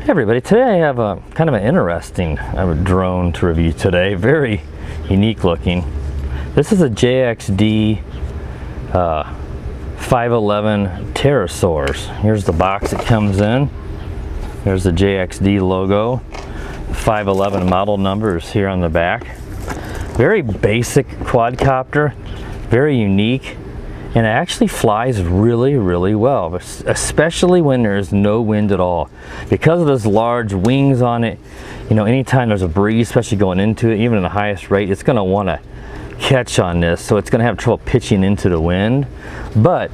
Hey everybody, today I have a kind of an interesting drone to review today. Very unique looking. This is a JXD 511 Pterosaurs. Here's the box it comes in. There's the JXD logo. The 511 model number is here on the back. Very basic quadcopter, very unique, and it actually flies really well, especially when there's no wind at all. Because of those large wings on it, you know, anytime there's a breeze, especially going into it, even at the highest rate, it's going to want to catch on this, so it's going to have trouble pitching into the wind. But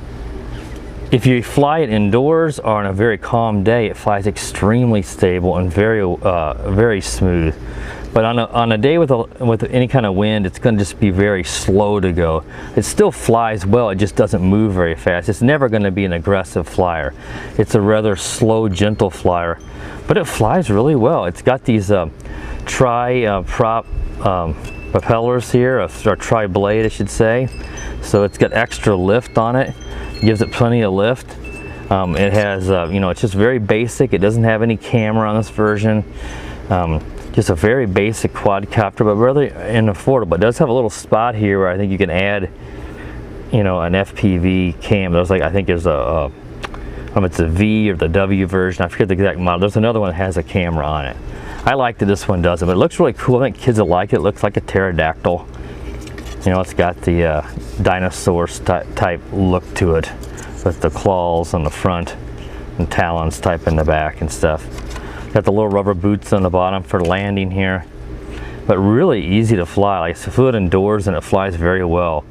if you fly it indoors or on a very calm day, it flies extremely stable and very smooth. But on a day with any kind of wind, it's going to just be very slow to go. It still flies well, it just doesn't move very fast. It's never going to be an aggressive flyer. It's a rather slow, gentle flyer, but it flies really well. It's got these tri-prop propellers here, or tri-blade I should say. So it's got extra lift on it, gives it plenty of lift. It has, you know, it's just very basic. It doesn't have any camera on this version. Just a very basic quadcopter, but really affordable. It does have a little spot here where I think you can add, you know, an FPV cam. There's like, I think there's a, it's a V or the W version. I forget the exact model. There's another one that has a camera on it. I like that this one does it, but it looks really cool. I think kids will like it. It looks like a pterodactyl. You know, it's got the dinosaur type look to it, with the claws on the front and talons type in the back and stuff. Got the little rubber boots on the bottom for landing here, but really easy to fly. Like, I flew it indoors and it flies very well.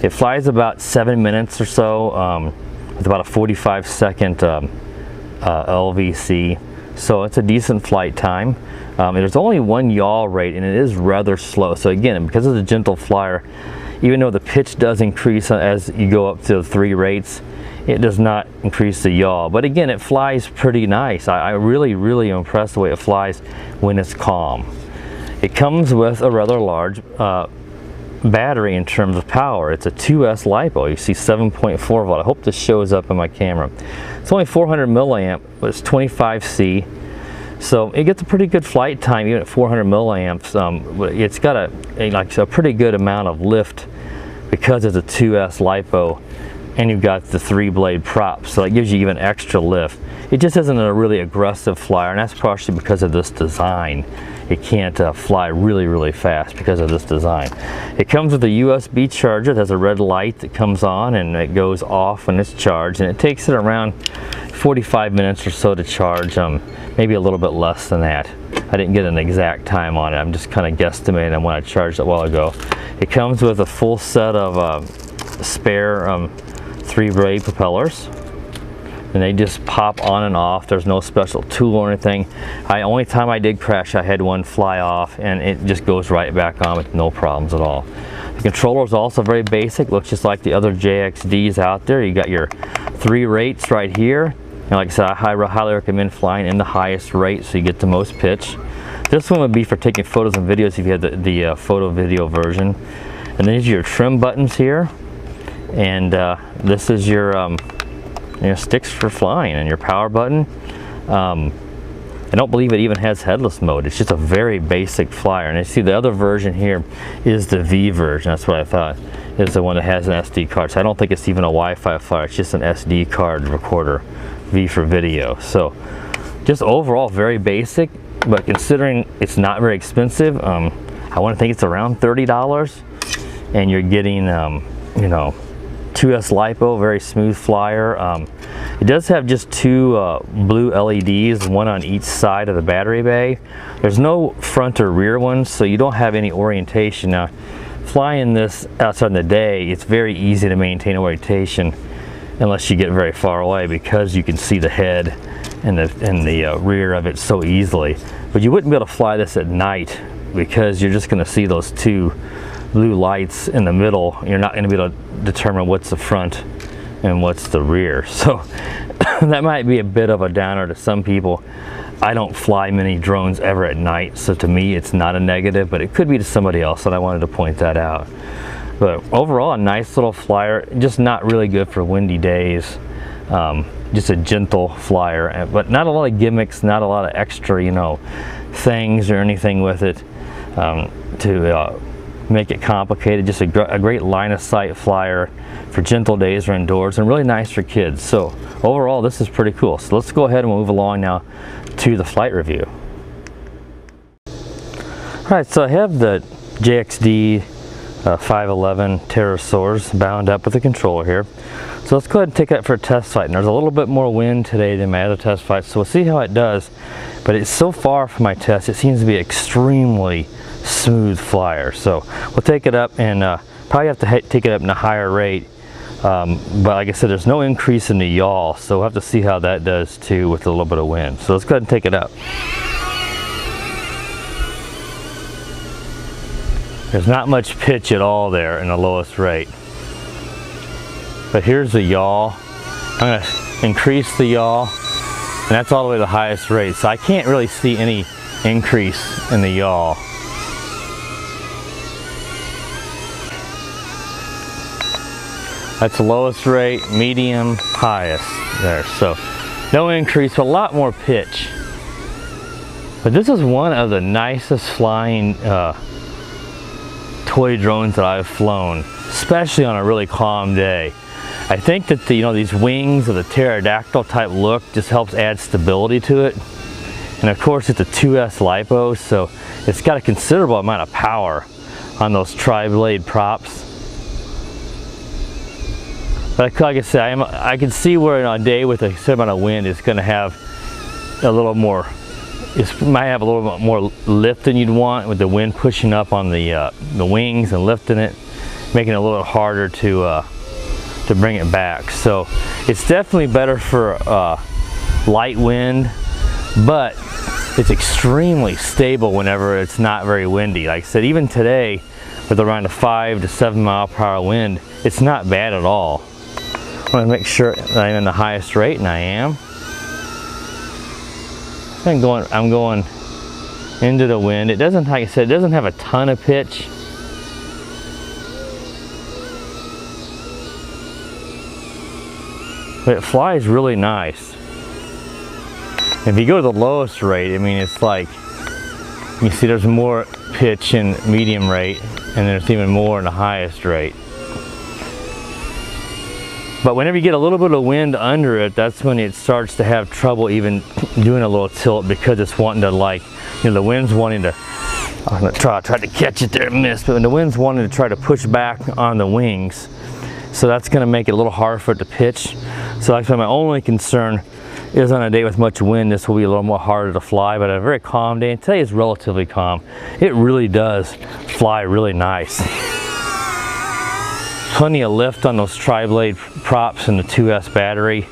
It flies about 7 minutes or so with about a 45-second LVC, so it's a decent flight time. There's only one yaw rate and it is rather slow. So again, because it's a gentle flyer, even though the pitch does increase as you go up to 3 rates, it does not increase the yaw. But again, it flies pretty nice. I really impressed the way it flies when it's calm. It comes with a rather large battery in terms of power. It's a 2S LiPo. You see 7.4 volt. I hope this shows up in my camera. It's only 400 milliamp, but it's 25C. So it gets a pretty good flight time even at 400 milliamps. It's got a pretty good amount of lift because it's a 2S LiPo. And you've got the 3-blade prop, so it gives you even extra lift. It just isn't a really aggressive flyer, and that's partially because of this design. It can't fly really fast because of this design. It comes with a USB charger that has a red light that comes on and it goes off when it's charged, and it takes it around 45 minutes or so to charge, maybe a little bit less than that. I didn't get an exact time on it. I'm just kind of guesstimating on when I charged it a while ago. It comes with a full set of spare 3-blade propellers, and they just pop on and off. There's no special tool or anything. Only time I did crash, I had one fly off and it just goes right back on with no problems at all. The controller is also very basic, looks just like the other JXDs out there. You got your 3 rates right here, and like I said, I highly recommend flying in the highest rate so you get the most pitch. This one would be for taking photos and videos if you had the photo video version. And then these are your trim buttons here. And this is your sticks for flying and your power button. I don't believe it even has headless mode. It's just a very basic flyer. And you see the other version here is the V version. That's what I thought, is the one that has an SD card. So I don't think it's even a Wi-Fi flyer. It's just an SD card recorder, V for video. So just overall very basic, but considering it's not very expensive, I want to think it's around $30, and you're getting you know, 2S LiPo, very smooth flyer. It does have just 2 blue LEDs, one on each side of the battery bay. There's no front or rear ones, so you don't have any orientation. Now, flying this outside in the day, it's very easy to maintain orientation unless you get very far away, because you can see the head and the rear of it so easily. But you wouldn't be able to fly this at night because you're just going to see those 2 blue lights in the middle. You're not going to be able to determine what's the front and what's the rear. So that might be a bit of a downer to some people. I don't fly many drones ever at night, so to me it's not a negative, but it could be to somebody else, and I wanted to point that out. But overall, a nice little flyer, just not really good for windy days. Just a gentle flyer, but not a lot of gimmicks, not a lot of extra, you know, things or anything with it to make it complicated. Just a great line of sight flyer for gentle days or indoors, and really nice for kids. So overall, this is pretty cool. So let's go ahead and move along now to the flight review. All right, so I have the JXD 511 Pterosaurs bound up with the controller here. So let's go ahead and take that for a test flight. And there's a little bit more wind today than my other test flights, so we'll see how it does. But it's so far from my test, it seems to be extremely smooth flyer. So we'll take it up, and probably have to take it up in a higher rate. But like I said, there's no increase in the yaw, so we'll have to see how that does too with a little bit of wind. So let's go ahead and take it up. There's not much pitch at all there in the lowest rate. But here's the yaw. I'm going to increase the yaw, and that's all the way to the highest rate. So I can't really see any increase in the yaw. That's the lowest rate, medium, highest there. So no increase, but a lot more pitch. But this is one of the nicest flying toy drones that I've flown, especially on a really calm day. I think that these wings of the pterodactyl type look just helps add stability to it. And of course it's a 2S lipo, so it's got a considerable amount of power on those tri-blade props. But like I said, I can see where on a day with a certain amount of wind it's going to have a little more, it might have a little bit more lift than you'd want, with the wind pushing up on the wings and lifting it, making it a little harder to bring it back. So it's definitely better for light wind, but it's extremely stable whenever it's not very windy. Like I said, even today with around a 5 to 7 mile per hour wind, it's not bad at all. I want to make sure that I'm in the highest rate, and I am. I'm going into the wind. It doesn't, like I said, it doesn't have a ton of pitch. But it flies really nice. If you go to the lowest rate, I mean, it's like, you see there's more pitch in medium rate, and there's even more in the highest rate. But whenever you get a little bit of wind under it, that's when it starts to have trouble even doing a little tilt, because it's wanting to, like, the wind's wanting to, I'm gonna try to catch it there and miss, but when the wind's wanting to try to push back on the wings, so that's gonna make it a little hard for it to pitch. So actually my only concern is on a day with much wind, this will be a little more harder to fly, but on a very calm day, and today is relatively calm, it really does fly really nice. Plenty of lift on those tri-blade props and the 2S battery.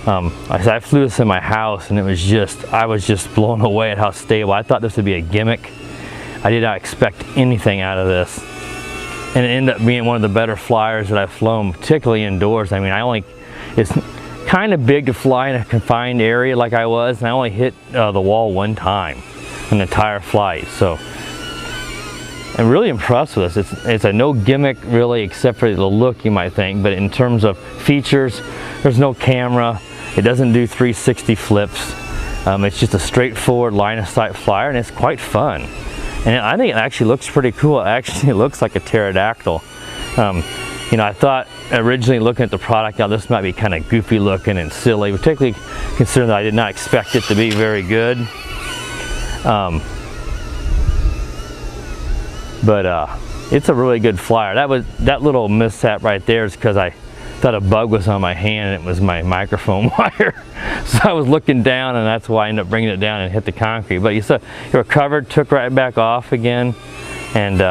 I flew this in my house, and it was just, I was just blown away at how stable. I thought this would be a gimmick. I did not expect anything out of this. And it ended up being one of the better flyers that I've flown, particularly indoors. I mean, it's kind of big to fly in a confined area like I was, and I only hit the wall one time in the entire flight. So I'm really impressed with this. It's a no gimmick really, except for the look you might think, but in terms of features, there's no camera. It doesn't do 360 flips. It's just a straightforward line of sight flyer, and it's quite fun. And I think it actually looks pretty cool. It actually looks like a pterodactyl. I thought originally looking at the product, now this might be kind of goofy looking and silly, particularly considering that I did not expect it to be very good. But it's a really good flyer. That little mishap right there is because I thought a bug was on my hand, and it was my microphone wire. So I was looking down, and that's why I ended up bringing it down and hit the concrete. But you saw it recovered, took right back off again, and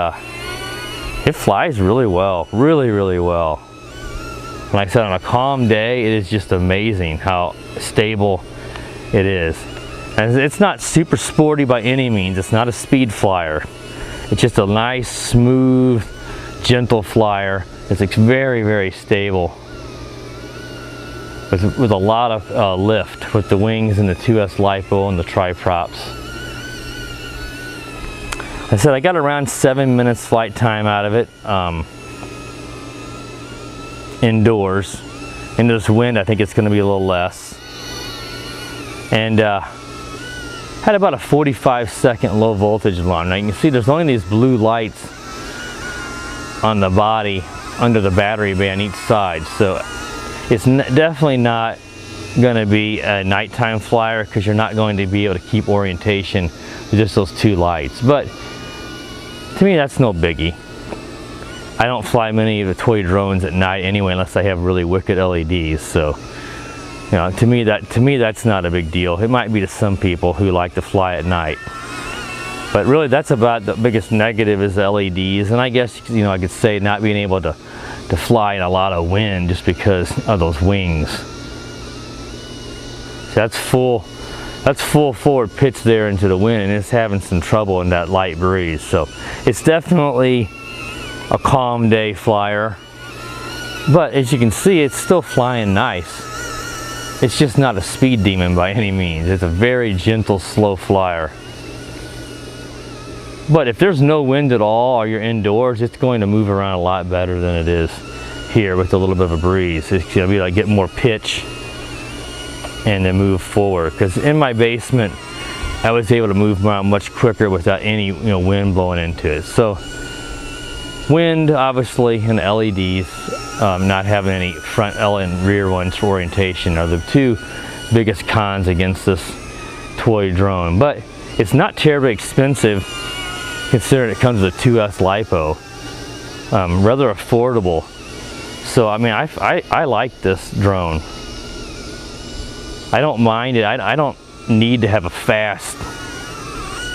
it flies really well, really, really well. Like I said, on a calm day, it is just amazing how stable it is. And it's not super sporty by any means. It's not a speed flyer. It's just a nice, smooth, gentle flyer. It's very, very stable with a lot of lift with the wings and the 2S lipo and the tri-props. I said I got around 7 minutes flight time out of it indoors. in this wind, I think it's going to be a little less. And had about a 45-second low voltage alarm. Now you can see there's only these blue lights on the body under the battery bay on each side, so it's definitely not going to be a nighttime flyer because you're not going to be able to keep orientation with just those 2 lights. But to me, that's no biggie. I don't fly many of the toy drones at night anyway unless I have really wicked LEDs, so you know, to me that's not a big deal. It might be to some people who like to fly at night, but really that's about the biggest negative is the LEDs. And I guess, you know, I could say not being able to fly in a lot of wind just because of those wings. So that's full forward pitch there into the wind, and it's having some trouble in that light breeze. So it's definitely a calm day flyer, but as you can see, it's still flying nice. It's just not a speed demon by any means. It's a very gentle, slow flyer. But if there's no wind at all or you're indoors, it's going to move around a lot better than it is here with a little bit of a breeze. It's going to be like get more pitch and then move forward. Because in my basement, I was able to move around much quicker without any wind blowing into it. So wind, obviously, and LEDs, not having any front and rear ones for orientation are the 2 biggest cons against this toy drone. But it's not terribly expensive considering it comes with a 2S LiPo. Rather affordable. So I mean, I like this drone. I don't mind it. I don't need to have a fast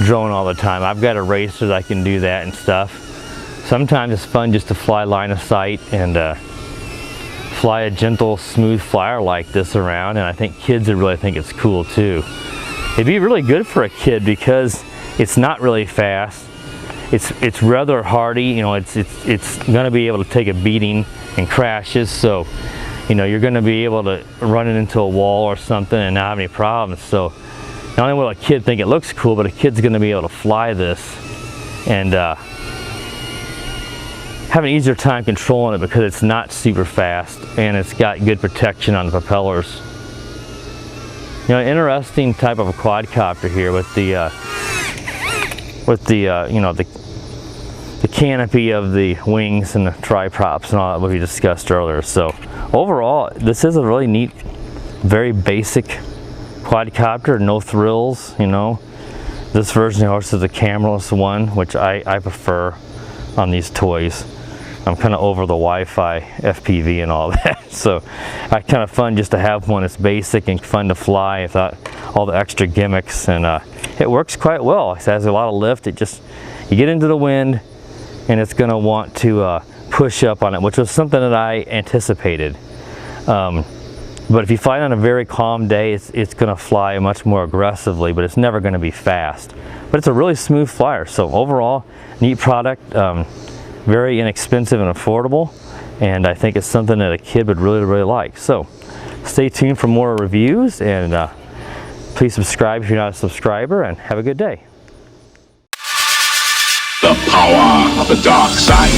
drone all the time. I've got a racer that I can do that and stuff. Sometimes it's fun just to fly line of sight and fly a gentle, smooth flyer like this around, and I think kids would really think it's cool too. It'd be really good for a kid because it's not really fast. It's rather hardy. You know, it's going to be able to take a beating and crashes. So, you know, you're going to be able to run it into a wall or something and not have any problems. So, not only will a kid think it looks cool, but a kid's going to be able to fly this and have an easier time controlling it because it's not super fast and it's got good protection on the propellers. You know, interesting type of a quadcopter here with the you know, the canopy of the wings and the tri-props and all that what we discussed earlier. So overall, this is a really neat, very basic quadcopter, no thrills. You know, this version of course is the cameraless one, which I prefer on these toys. I'm kind of over the Wi-Fi FPV and all that, so I kind of fun just to have one that's basic and fun to fly without all the extra gimmicks, and it works quite well. It has a lot of lift. You get into the wind and it's going to want to push up on it, which was something that I anticipated. But if you fly on a very calm day, it's going to fly much more aggressively, but it's never going to be fast. But it's a really smooth flyer, so overall, neat product, very inexpensive and affordable, and I think it's something that a kid would really, really like. So stay tuned for more reviews, and please subscribe if you're not a subscriber, and have a good day. The power of the dark side.